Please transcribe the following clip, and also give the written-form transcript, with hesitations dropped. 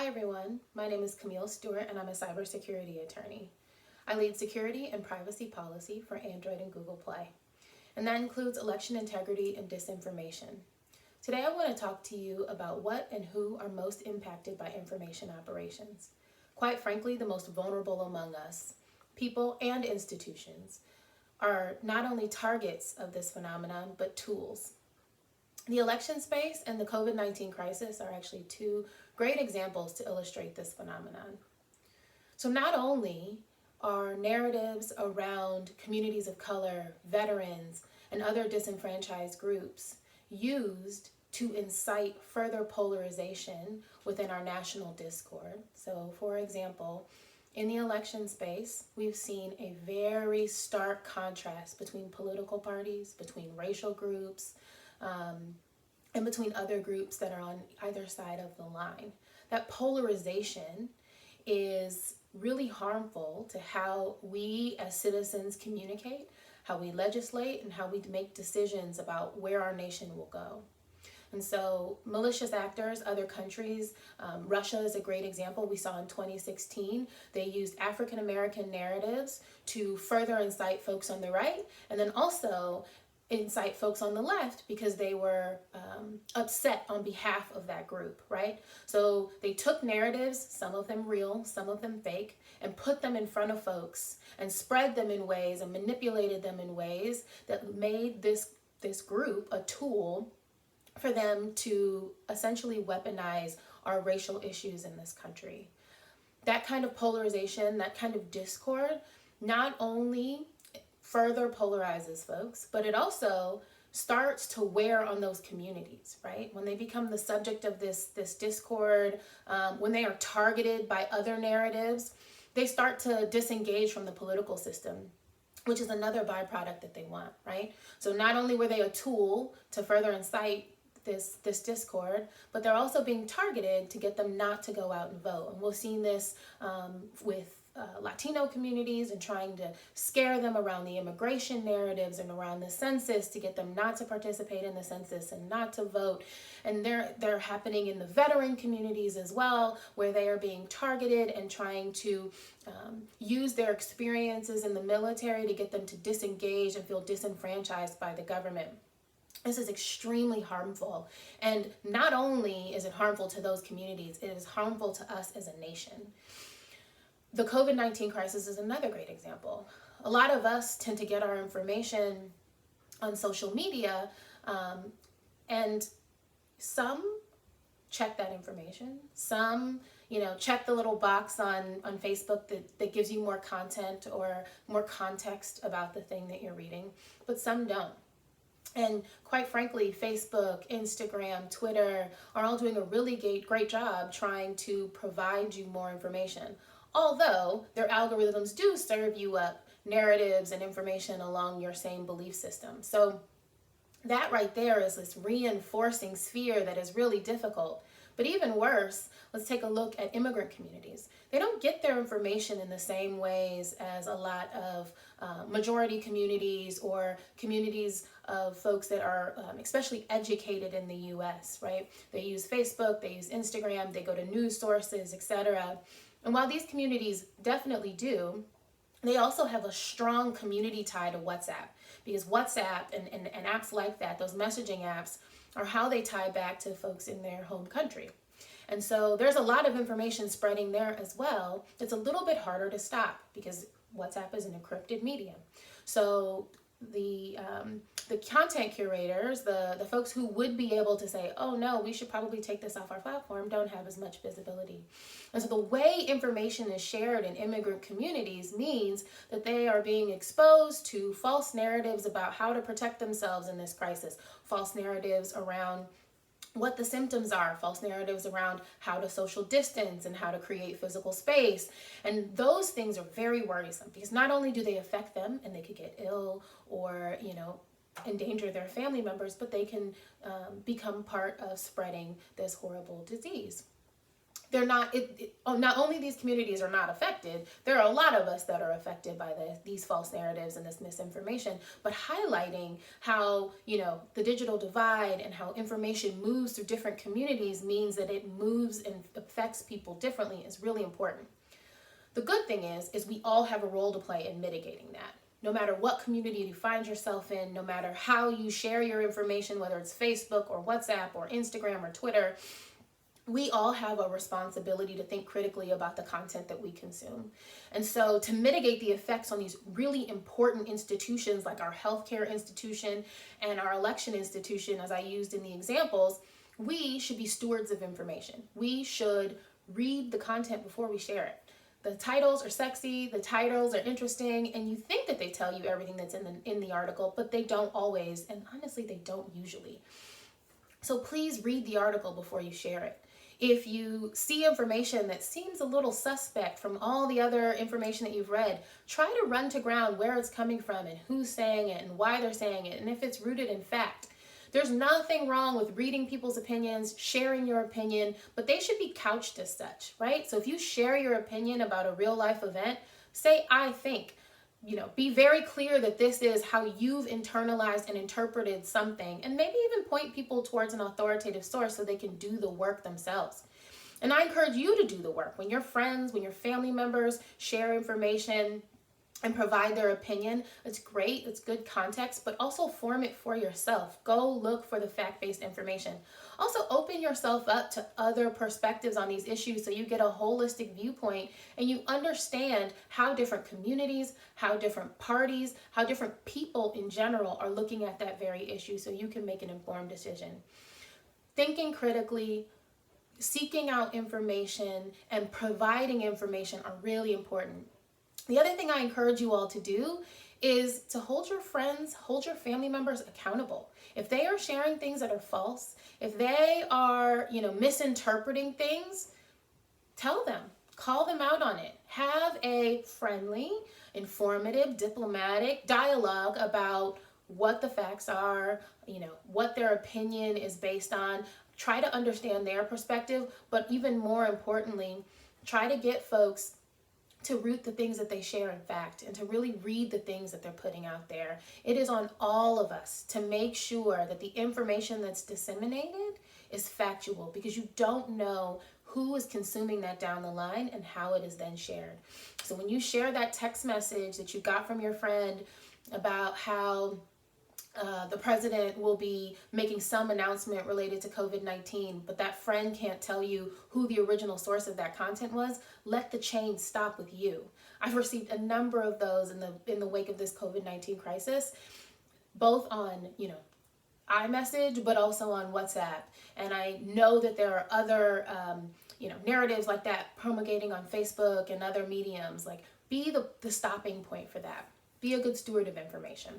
Hi everyone, my name is Camille Stewart and I'm a cybersecurity attorney. I lead security and privacy policy for Android and Google Play, and that includes election integrity and disinformation. Today I want to talk to you about what and who are most impacted by information operations. Quite frankly, the most vulnerable among us, people and institutions, are not only targets of this phenomenon, but tools. The election space and the COVID-19 crisis are actually two great examples to illustrate this phenomenon. So not only are narratives around communities of color, veterans, and other disenfranchised groups used to incite further polarization within our national discord. So for example, in the election space, we've seen a very stark contrast between political parties, between racial groups, and between other groups that are on either side of the line. That polarization is really harmful to how we as citizens communicate, how we legislate, and how we make decisions about where our nation will go. And so malicious actors, other countries, Russia is a great example. We saw in 2016, they used African American narratives to further incite folks on the right, and then also incite folks on the left because they were upset on behalf of that group, right? So they took narratives, some of them real, some of them fake, and put them in front of folks and spread them in ways and manipulated them in ways that made this group a tool for them to essentially weaponize our racial issues in this country. That kind of polarization, that kind of discord, not only further polarizes folks, but it also starts to wear on those communities, right? When they become the subject of this discord, when they are targeted by other narratives, they start to disengage from the political system, which is another byproduct that they want, right? So not only were they a tool to further incite this discord, but they're also being targeted to get them not to go out and vote. And we've seen this with Latino communities and trying to scare them around the immigration narratives and around the census to get them not to participate in the census and not to vote. And they're happening in the veteran communities as well, where they are being targeted and trying to use their experiences in the military to get them to disengage and feel disenfranchised by the government. This is extremely harmful. And not only is it harmful to those communities, it is harmful to us as a nation. The COVID-19 crisis is another great example. A lot of us tend to get our information on social media, and some check that information. Some, check the little box on Facebook that gives you more content or more context about the thing that you're reading, but some don't. And quite frankly, Facebook, Instagram, Twitter are all doing a really great job trying to provide you more information. Although their algorithms do serve you up narratives and information along your same belief system. So that right there is this reinforcing sphere that is really difficult. But even worse, let's take a look at immigrant communities. They don't get their information in the same ways as a lot of majority communities or communities of folks that are especially educated in the US, right? They use Facebook, they use Instagram, they go to news sources, etc. And while these communities definitely do, they also have a strong community tie to WhatsApp, because WhatsApp and apps like that, those messaging apps, are how they tie back to folks in their home country. And so there's a lot of information spreading there as well. It's a little bit harder to stop because WhatsApp is an encrypted medium. So the content curators, the folks who would be able to say, oh no, we should probably take this off our platform, don't have as much visibility. And so the way information is shared in immigrant communities means that they are being exposed to false narratives about how to protect themselves in this crisis, false narratives around what the symptoms are, false narratives around how to social distance and how to create physical space. And those things are very worrisome because not only do they affect them and they could get ill or, endanger their family members, but they can become part of spreading this horrible disease. not only these communities are not affected, there are a lot of us that are affected by these false narratives and this misinformation, but highlighting how, the digital divide and how information moves through different communities means that it moves and affects people differently is really important. The good thing is we all have a role to play in mitigating that. No matter what community you find yourself in, no matter how you share your information, whether it's Facebook or WhatsApp or Instagram or Twitter, we all have a responsibility to think critically about the content that we consume. And so to mitigate the effects on these really important institutions like our healthcare institution and our election institution, as I used in the examples, we should be stewards of information. We should read the content before we share it. The titles are sexy, the titles are interesting, and you think that they tell you everything that's in the article, but they don't always, and honestly, they don't usually. So please read the article before you share it. If you see information that seems a little suspect from all the other information that you've read, try to run to ground where it's coming from and who's saying it and why they're saying it, and if it's rooted in fact. There's nothing wrong with reading people's opinions, sharing your opinion, but they should be couched as such, right? So if you share your opinion about a real life event, say, I think. Be very clear that this is how you've internalized and interpreted something, and maybe even point people towards an authoritative source so they can do the work themselves. And I encourage you to do the work. When your friends, when your family members share information and provide their opinion, it's great, it's good context, but also form it for yourself. Go look for the fact-based information. Also open yourself up to other perspectives on these issues so you get a holistic viewpoint and you understand how different communities, how different parties, how different people in general are looking at that very issue so you can make an informed decision. Thinking critically, seeking out information, and providing information are really important. The other thing I encourage you all to do is to hold your friends, hold your family members accountable. If they are sharing things that are false, if they are, misinterpreting things, tell them, call them out on it. Have a friendly, informative, diplomatic dialogue about what the facts are, what their opinion is based on. Try to understand their perspective, but even more importantly, try to get folks to root the things that they share in fact and to really read the things that they're putting out there. It is on all of us to make sure that the information that's disseminated is factual, because you don't know who is consuming that down the line and how it is then shared. So when you share that text message that you got from your friend about how the president will be making some announcement related to COVID-19, but that friend can't tell you who the original source of that content was, let the chain stop with you. I've received a number of those in the wake of this COVID-19 crisis, both on, iMessage, but also on WhatsApp. And I know that there are other, narratives like that promulgating on Facebook and other mediums. Like, be the stopping point for that. Be a good steward of information.